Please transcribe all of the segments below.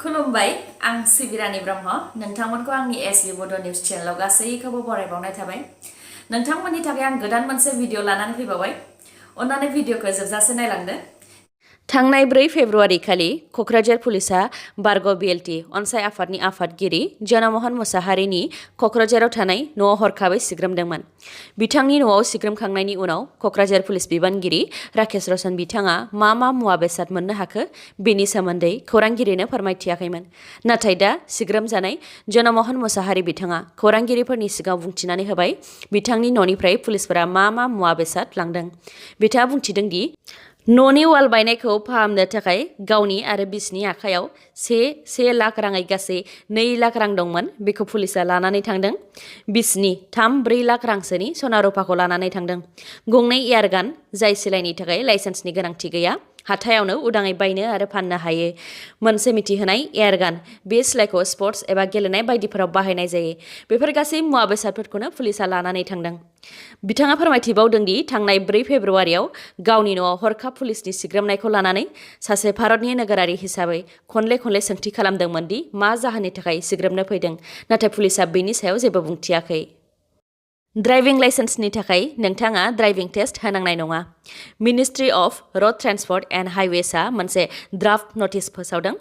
खुलुमबाय आं सिबिरानि ब्रह्म नोंथांमोनखौ आंनि sbbodonews चेनेलाव गासैखौबो बरायबावनाय थाबाय नोंथांमोननि थाखाय आं गोदान मोनसे भिडिअ लानानै फैबावबाय अन्नानै भिडिअखौ जोबजासे नायलांदो थांनाय 4 फेब्रुआरि खालि क'क्राझार पुलिसा बारग' BLT अनसाय आफादनि आफादगिरि जनमोहन मुसाहारिनि क'क्राझाराव थानाय न'आव हरखाबै सिग्रोमदोंमोन बिथांनि न'आव सिग्रोमखांनायनि उनाव क'क्राझार पुलिस बिबानगिरि राकेश रशन बिथाङा मा मुवा बेसाद मोननो हाखो बेनि सोमोन्दै खौरांगिरिनो फोरमायथियाखैमोन नाथाय दा सिग्रोमजानाय जनमोहन मुसाहारि बिथाङा खौरांगिरिफोरनि सिगाङाव बुंथिनानै होबाय बिथांनि न'निफ्राय पुलिसफोरा मा मुवा बेसाद लांदों बिथाङा बुंथिदों दि न'नि वाल बायनायखौ फाहामनो थाखाय गावनि आरो बिसिनि आखायाव से लाख राङै गासै 2 लाख रां दंमोन बेखौ पुलिसा लानानै थांदों बिसिनि 3-4 लाख रांसोनि सना रुफाखौ लानानै थांदों गंनै एयारगान जाय सिलाइनि थाखाय लाइसेन्सनि गोनांथि गैया हाथायावनो उदाङै बायनो आरो फाननो हायो मोनसे मिथिहोनाय एयारगान बे सिलाइखौ स्पर्ट्स एबा गेलेनाय बायदिफोराव बाहायनाय जायो बेफोर गासै मुवा बेसादफोरखौनो पुलिसा लानानै थांदों बिथाङा फोरमायथिबावदों दि थांनाय 4 फेब्रुआरियाव गावनि न'आव हरखाब पुलिसनि सिग्रोमनायखौ लानानै सासे भारतनि नोगोरारि हिसाबै खनले सोंथि खालामदोंमोन दि मा जाहोननि थाखाय सिग्रोमनो फैदों नाथाय पुलिसा बेनि सायाव जेबो बुंथियाखै ड्राइभिं लाइसेन्सनि थाखाय नोंथाङा ड्राइभिं टेस्ट होनांनाय नङा ministry of road transport and हाइवेसआ मोनसे ड्राफ्ट नटिस फोसावदों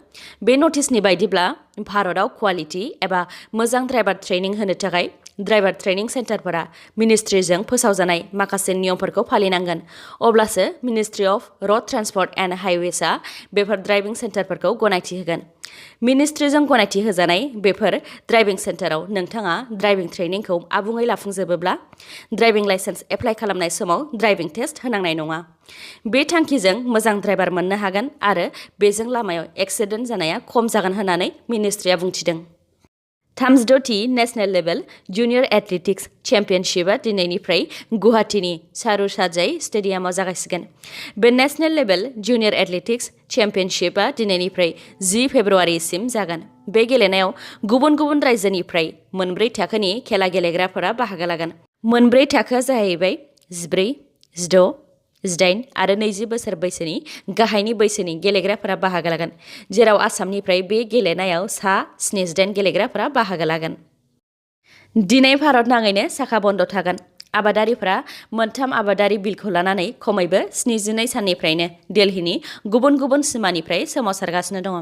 बे नटिसनि बायदिब्ला भारतआव क्वालिटि एबा मोजां ड्राइभार ट्रेनिं होनो थाखाय ड्राइभार ट्रेनिं सेन्टारफोरा मिनिस्ट्रिजों फोसावजानाय माखासे नियमफोरखौ फालिनांगोन अब्लासो ministry of road transport and हाइवेसआ बेफोर ड्राइभिं सेन्टारफोरखौ गनायथि होगोन मिनिस्ट्रिजों गनायथि होजानाय बेफोर ड्राइभिं सेन्टाराव नोंथाङा ड्राइभिं ट्रेनिंखौ आबुङै लाफुंजोबोब्ला ड्राइभिं लाइसेन्स एप्लाइ खालामनाय समाव ड्राइभिं टेस्ट होनांनाय नङा बे थांखिजों मोजां ड्राइभार मोननो हागोन आरो बेजों लामायाव एक्सिडेन्ट जानाया खम जागोन होननानै मिनिस्ट्रिया बुंथिदों 36थि नेशनेल लेभेल जुनियर एथलेटिक्स चेम्पियनशिपआ दिनैनिफ्राय गुवाहाटीनि सारुसाजाय स्टेडियामाव जागायसिगोन बे नेशनेल लेभेल जुनियर एथलेटिक्स चेम्पियनशिपआ दिनैनिफ्राय 10 फेब्रुआरिसिम जागोन बे गेलेनायाव गुबुन रायजोनिफ्राय 4 थाखोनि खेला गेलेग्राफोरा बाहागो लागोन 4 थाखोआ जाहैबाय 14, 16, 18 आरो 20 बोसोर बैसोनि गाहायनि बैसोनि गेलेग्राफोरा बाहागो लागोन जेराव आसामनिफ्राय बे गेलेनायाव सा 78 गेलेग्राफोरा बाहागो लागोन दिनै भारत नाङैनो साखा बन्द थागोन आबादारिफोरा मोनथाम आबादारि बिलखौ लानानै खमैबो 72 साननिफ्रायनो दिल्लीनि गुबुन सिमानिफ्राय सोमावसारगासिनो दङ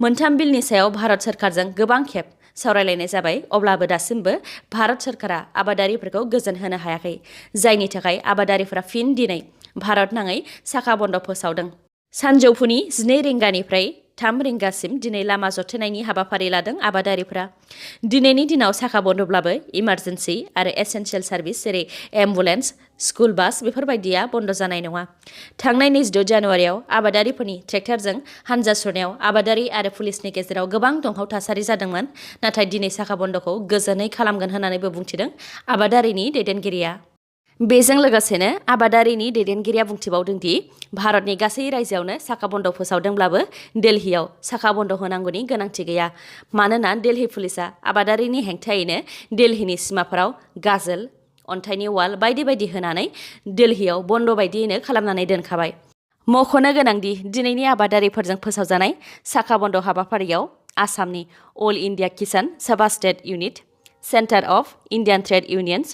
मोनथाम बिलनि सायाव भारत सरकारजों गोबां खेब सावरायलायनाय जाबाय अब्लाबो दासिमबो भारत सरकारा आबादारिफोरखौ गोजोन होनो हायाखै जायनि थाखाय आबादारिफोरा फिन दिनै भारत नाङै साखा बन्द फोसावदों सानजौफुनि 12 रिंगानिफ्राय 3 रिंगासिम दिनै लामा जथेनायनि हाबाफारि लादों आबादारिफोरा दिनैनि दिनाव साखा बन्दब्लाबो इमार्जेन्सि आरो एसेन्शियेल सार्भिस जेरै एम्बुलेन्स स्कुल बास बेफोरबायदिया बन्द जानाय नङा थांनाय 26 जानुवारियाव आबादारिफोरनि ट्रेक्टरजों हानजा सुरनायाव आबादारि आरो पुलिसनि गेजेराव गोबां दुंहाव थासारि जादोंमोन नाथाय दिनै साखा बन्दखौ गोजोनै खालामगोन होननानैबो बुंथिदों आबादारिनि दैदेनगिरिया बेजों लोगोसेनो आबादारिनि दैदेनगिरिया बुंथिबावदों दि भारतनि गासै रायजोआवनो साखा बन्द फोसावदोंब्लाबो दिल्लीयाव साखा बन्द होनांगौनि गोनांथि गैया मानोना दिल्ली पुलिसा आबादारिनि हेंथायैनो दिल्लीनि सिमाफोराव गाजोल अन्थाइनि वाल बायदि होनानै दिल्लीयाव बन्द बायदियैनो खालामनानै दोनखाबाय मख'नो गोनांदि दिनैनि आबादारिफोरजों फोसावजानाय साखा बन्द हाबाफारियाव आसामनि all India Kisan Sabha state unit centre of Indian trade unions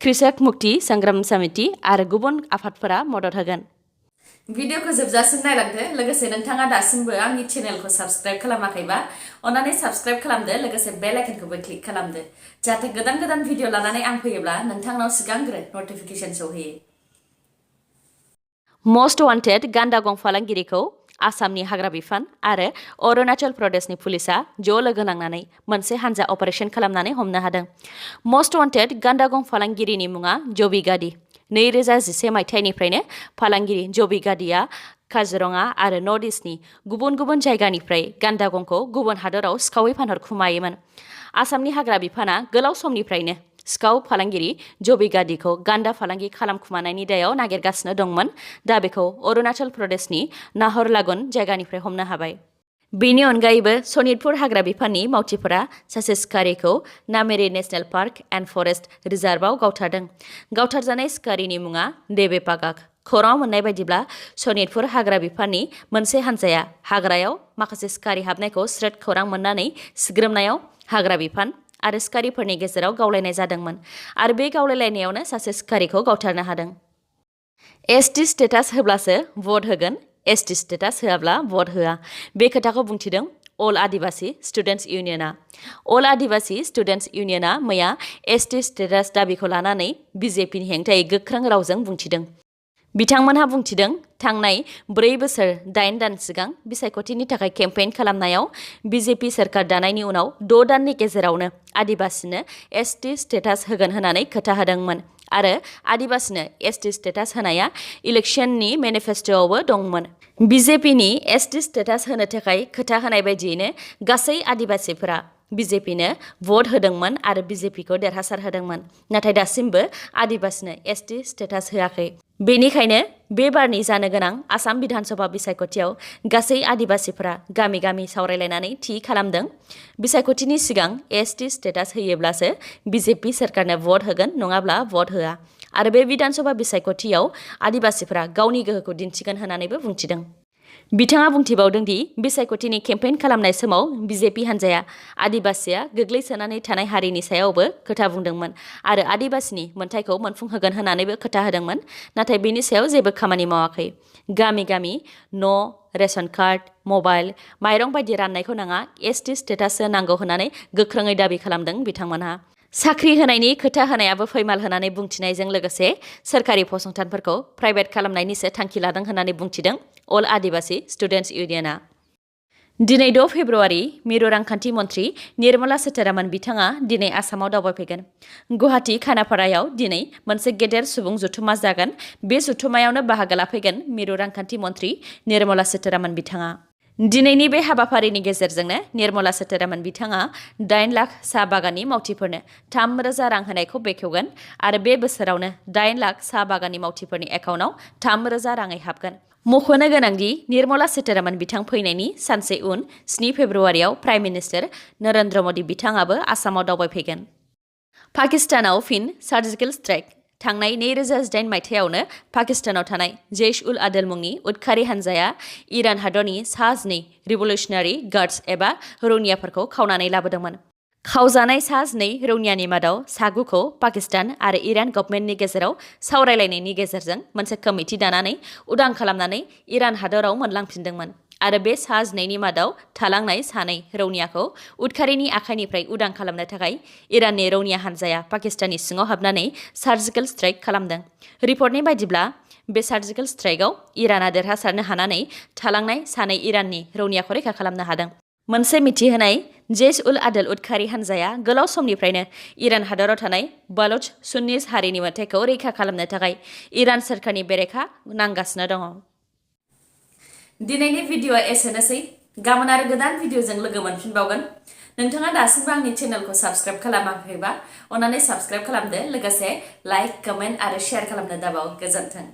Krishak Mukti संग्राम समिति आरो गुबुन आफादफोरा मदद होगोन भिडिअखौ जोबजासिम नायलांदो लोगोसे नोंथाङा दासिमबो आंनि चेनेलखौ साबस्क्राइब खालामाखैबा अन्नानै साबस्क्राइब खालामदो लोगोसे बेल आइकनखौबो क्लिक खालामदो जाहाथे गोदान भिडिअ लानानै आं फैयोब्ला नोंथांनाव सिगांग्रो नटिफिकेसन सौहैयो मस्ट वान्टेड गान्दा गं फालांगिरिखौ आसामनि हाग्रा बिफान आरो अरुणाचल प्रदेशनि पुलिसा ज' लोगो नांनानै मोनसे हानजा अपारेशन खालामनानै हमनो हादों मस्ट वान्टेड गान्दा गं फालांगिरिनि मुङा जबि गादी 2011 मायथाइनिफ्रायनो फालांगिरि जबि गादीआ काजिरङा आरो नर्थ इस्टनि गुबुन जायगानिफ्राय गान्दा गंखौ गुबुन हादोराव सिखावै फानहरखुमायोमोन आसामनि हाग्रा बिफाना गोलाव समनिफ्रायनो सिखाव फालांगिरि जबि गादीखौ गान्दा फालांगि खालामखुमानायनि दायाव नागिरगासिनो दंमोन दा बेखौ अरुणाचल प्रदेशनि नाहरलागुन जायगानिफ्राय हमनो हाबाय बेनि अनगायैबो सनितपुर हाग्रा बिफाननि मावथिफोरा सासे सिखारिखौ Nameri national park and forest रिजार्भआव गावथारदों गावथारजानाय सिखारिनि मुङा देबे पागाक खौरां मोननाय बायदिब्ला सनितपुर हाग्रा बिफाननि मोनसे हान्जाया हाग्रायाव माखासे सिखारि हाबनायखौ स्रोद खौरां मोननानै सिग्रोमनायाव हाग्रा बिफान आरो सिखारिफोरनि गेजेराव गावलायनाय जादोंमोन आरो बे गावलायलायनायावनो सासे सिखारिखौ गावथारनो हादों। एसटि स्टेटास होब्लासो भट होगोन, एसटि स्टेटास होआब्ला भट होआ, बे खोथाखौ बुंथिदों अल आदिबासी स्टुडेन्ट्स इउनियना। अल आदिबासी स्टुडेन्ट्स इउनियना मैया एसटि स्टेटास दाबिखौ लानानै बिजेपिनि हेंथायै गोख्रों रावजों बुंथिदों। बिथांमोनहा बुंथिदों थांनाय 4 बोसोर 8 दान सिगां बिसायख'थिनि थाखाय केम्पेइन खालामनायाव बिजेपि सोरखार दानायनि उनाव 6 दाननि गेजेरावनो आदिबासीनो एसटि स्टेटास होगोन होननानै खोथा होदोंमोन आरो आदिबासीनो एसटि स्टेटास होनाया इलेक्शननि मेनिफेस्ट'आवबो दंमोन। बिजेपिनि एसटि स्टेटास होनो थाखाय खोथा होनाय बायदियैनो गासै आदिबासीफोरा बिजेपिनो भट होदोंमोन आरो बिजेपिखौ देरहासार होदोंमोन, नाथाय दासिमबो आदिबासीनो एसटि स्टेटास होआखै। बेनिखायनो बे बारनि जानो गोनां आसाम बिधानसभा बिसायख'थियाव गासै आदिबासीफोरा गामि गामि सावरायलायनानै थि खालामदों बिसायख'थिनि सिगां एसटि स्टेटास होयोब्लासो बिजेपि सोरखारनो भट होगोन, नङाब्ला भट होआ आरो बे बिधानसभा बिसायख'थियाव आदिबासीफोरा गावनि गोहोखौ दिन्थिगोन होननानैबो बुंथिदों। बिथाङा बुंथिबावदों दि बिसायख'थिनि केम्पेइन खालामनाय समाव बिजेपि हान्जाया आदिबासीया गोग्लैसोनानै थानाय हारिनि सायावबो खोथा बुंदोंमोन आरो आदिबासीनि मोन्थायखौ मोनफुंहोगोन होननानैबो खोथा होदोंमोन, नाथाय बेनि सायाव जेबो खामानि मावाखै। गामि गामि न', रेशन कार्ड, मबाइल, माइरं बायदि राननायखौ नाङा, एसटि स्टेटाससो नांगौ होननानै गोख्रोङै दाबि खालामदों बिथांमोनहा। साख्रि होनायनि खोथा होनायाबो फैमाल होननानै बुंथिनायजों लोगोसे सोरखारि फसंथानफोरखौ प्राइभेट खालामनायनिसो थांखि लादों होननानै बुंथिदों अल आदिबासी स्टुडेन्ट्स इउनियना। दिनै 6 फेब्रुआरि मिरु रांखान्थि मन्त्रि निर्मला सीतारामन बिथाङा दिनै आसामाव दावबायफैगोन। गुवाहाटी खानापारायाव दिनै मोनसे गेदेर सुबुं जथुमा जागोन। बे जथुमायावनो बाहागो लाफैगोन मिरु रांखान्थि मन्त्रि निर्मला सीतारामन बिथाङा। दिनैनि बे हाबाफारिनि गेजेरजोंनो निर्मला सीतारामन बिथाङा 8 लाख साहा बागाननि मावथिफोरनो 3,000 रां होनायखौ बेखेवगोन आरो बे बोसोरावनो 8 लाख साहा बागाननि मावथिफोरनि एकाउन्टआव 3,000 राङै हाबगोन। मख'नो गोनांदि निर्मला सीतारामन बिथां फैनायनि सानसे उन 7 फेब्रुआरियाव प्राइम मिनिस्टार नरेन्द्र मदि बिथाङाबो आसामाव दावबायफैगोन। पाकिस्तानाव फिन सार्जिकेल स्ट्राइक। थांनाय 2008 मायथाइयावनो पाकिस्तानाव थानाय जैश-उल-आदल मुंनि उदखारि हान्जाया इरान हादरनि सा 2 रिभलुशनारि गार्ड्स एबा रौनियाफोरखौ खावनानै लाबोदोंमोन। खावजानाय सा 2 रौनियानि मादाव सा 9खौ पाकिस्तान आरो इरान गभर्नमेन्टनि गेजेराव सावरायलायनायनि गेजेरजों मोनसे कमिटि दानानै उदां खालामनानै इरान हादराव मोनलांफिनदोंमोन आरो बे सा 2नि मादाव थालांनाय सानै रौनियाखौ उदखारिनि आखाइनिफ्राय उदां खालामनो थाखाय इराननि रौनिया हान्जाया पाकिस्ताननि सिङाव हाबनानै सार्जिकेल स्ट्राइक खालामदों। रिपर्टनि बायदिब्ला बे सार्जिकेल स्ट्राइकआव इराना देरहासारनो हानानै थालांनाय सानै इराननि रौनियाखौ रैखा खालामनो हादों। मोनसे मिथिहोनाय जैश-उल-आदल उदखारि हान्जाया गोलाव समनिफ्रायनो इरान हादराव थानाय बालुच सुन्निस हारिनि मोनथायखौ रैखा खालामनो थाखाय इरान सोरखारनि बेरेखा नांगासिनो दङ। दिनैनि भिडिअ'आ एसेनोसै। गाबोन आरो गोदान भिडिअ'जों लोगो मोनफिनबावगोन। नोंथाङा दासिमबो आंनि चेनेलखौ साबस्क्राइब खालामाखैबा अन्नानै साबस्क्राइब खालामदो, लोगोसे लाइक, कमेन्ट आरो शेयार खालामनो दाबाव। गोजोन्थों।